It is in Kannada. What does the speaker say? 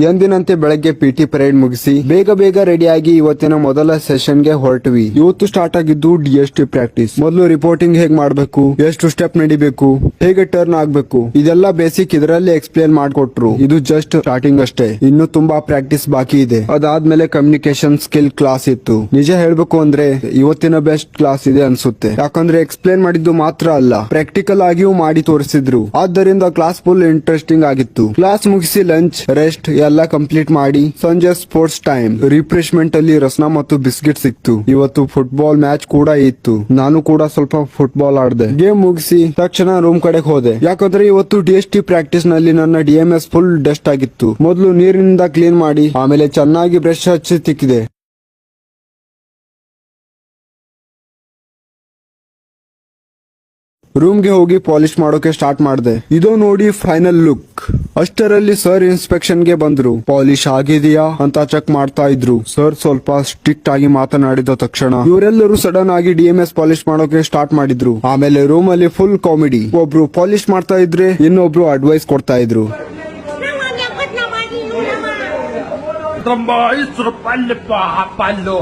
ಎಂದಿನಂತೆ ಬೆಳಗ್ಗೆ ಪಿಟಿ ಪರೇಡ್ ಮುಗಿಸಿ ಬೇಗ ರೆಡಿಯಾಗಿ ಇವತ್ತಿನ ಮೊದಲ ಸೆಷನ್ ಗೆ ಹೊರಟ್ವಿ. ಇವತ್ತು ಸ್ಟಾರ್ಟ್ ಆಗಿದ್ದು DST ಪ್ರಾಕ್ಟೀಸ್. ಮೊದಲು ರಿಪೋರ್ಟಿಂಗ್ ಹೇಗ್ ಮಾಡ್ಬೇಕು, ಎಷ್ಟು ಸ್ಟೆಪ್ ನಡಿಬೇಕು, ಹೇಗೆ ಟರ್ನ್ ಆಗ್ಬೇಕು, ಇದೆಲ್ಲ ಬೇಸಿಕ್ ಇದರಲ್ಲಿ ಎಕ್ಸ್ಪ್ಲೇನ್ ಮಾಡ್ಕೊಟ್ರು. ಇದು ಜಸ್ಟ್ ಸ್ಟಾರ್ಟಿಂಗ್ ಅಷ್ಟೇ, ಇನ್ನು ತುಂಬಾ ಪ್ರಾಕ್ಟೀಸ್ ಬಾಕಿ ಇದೆ. ಅದಾದ್ಮೇಲೆ ಕಮ್ಯುನಿಕೇಶನ್ ಸ್ಕಿಲ್ ಕ್ಲಾಸ್ ಇತ್ತು. ನಿಜ ಹೇಳ್ಬೇಕು ಅಂದ್ರೆ ಇವತ್ತಿನ ಬೆಸ್ಟ್ ಕ್ಲಾಸ್ ಇದೆ ಅನ್ಸುತ್ತೆ. ಯಾಕಂದ್ರೆ ಎಕ್ಸ್ಪ್ಲೇನ್ ಮಾಡಿದ್ದು ಮಾತ್ರ ಅಲ್ಲ, ಪ್ರಾಕ್ಟಿಕಲ್ ಆಗಿಯೂ ಮಾಡಿ ತೋರಿಸಿದ್ರು. ಆದ್ದರಿಂದ ಕ್ಲಾಸ್ ಫುಲ್ ಇಂಟ್ರೆಸ್ಟಿಂಗ್ ಆಗಿತ್ತು. ಕ್ಲಾಸ್ ಮುಗಿಸಿ ಲಂಚ್, ರೆಸ್ಟ್ ಎಲ್ಲ ಕಂಪ್ಲೀಟ್ ಮಾಡಿ ಸಂಜೆ ಸ್ಪೋರ್ಟ್ಸ್ ಟೈಮ್. ರಿಫ್ರೆಶ್ಮೆಂಟ್ ಅಲ್ಲಿ ರಸ್ನ ಮತ್ತು ಬಿಸ್ಕೆಟ್ ಸಿಕ್ತು. ಇವತ್ತು ಫುಟ್ಬಾಲ್ ಮ್ಯಾಚ್ ಕೂಡ ಇತ್ತು. ನಾನು ಕೂಡ ಸ್ವಲ್ಪ ಫುಟ್ಬಾಲ್ ಆಡ್ದೆ. ಗೇಮ್ ಮುಗಿಸಿ ತಕ್ಷಣ ರೂಮ್ ಕಡೆ ಹೋದೆ. ಯಾಕಂದ್ರೆ ಇವತ್ತು DST ಪ್ರಾಕ್ಟೀಸ್ ನಲ್ಲಿ ನನ್ನ DMS ಫುಲ್ ಡಸ್ಟ್ ಆಗಿತ್ತು. ಮೊದಲು ನೀರಿನಿಂದ ಕ್ಲೀನ್ ಮಾಡಿ ಆಮೇಲೆ ಚೆನ್ನಾಗಿ ಬ್ರಷ್ ಹಚ್ಚಿ ತಿಕ್ಕಿದೆ. ರೂಮ್ ಗೆ ಹೋಗಿ ಪಾಲಿಶ್ ಮಾಡೋಕೆ ಸ್ಟಾರ್ಟ್ ಮಾಡಿದೆ. ಇದು ನೋಡಿ ಫೈನಲ್ ಲುಕ್. ಅಷ್ಟರಲ್ಲಿ ಸರ್ ಇನ್ಸ್ಪೆಕ್ಷನ್ ಗೆ ಬಂದ್ರು. ಪಾಲಿಶ್ ಆಗಿದೆಯಾ ಅಂತ ಚೆಕ್ ಮಾಡ್ತಾ ಇದ್ರು. ಸರ್ ಸ್ವಲ್ಪ ಸ್ಟ್ರಿಕ್ಟ್ ಆಗಿ ಮಾತನಾಡಿದ ತಕ್ಷಣ ಇವರೆಲ್ಲರೂ ಸಡನ್ ಆಗಿ DMS ಪಾಲಿಶ್ ಮಾಡೋಕೆ ಸ್ಟಾರ್ಟ್ ಮಾಡಿದ್ರು. ಆಮೇಲೆ ರೂಮ್ ಅಲ್ಲಿ ಫುಲ್ ಕಾಮಿಡಿ. ಒಬ್ರು ಪಾಲಿಶ್ ಮಾಡ್ತಾ ಇದ್ರೆ ಇನ್ನೊಬ್ರು ಅಡ್ವೈಸ್ ಕೊಡ್ತಾ ಇದ್ರು. Tambah istri palle pa, pallo.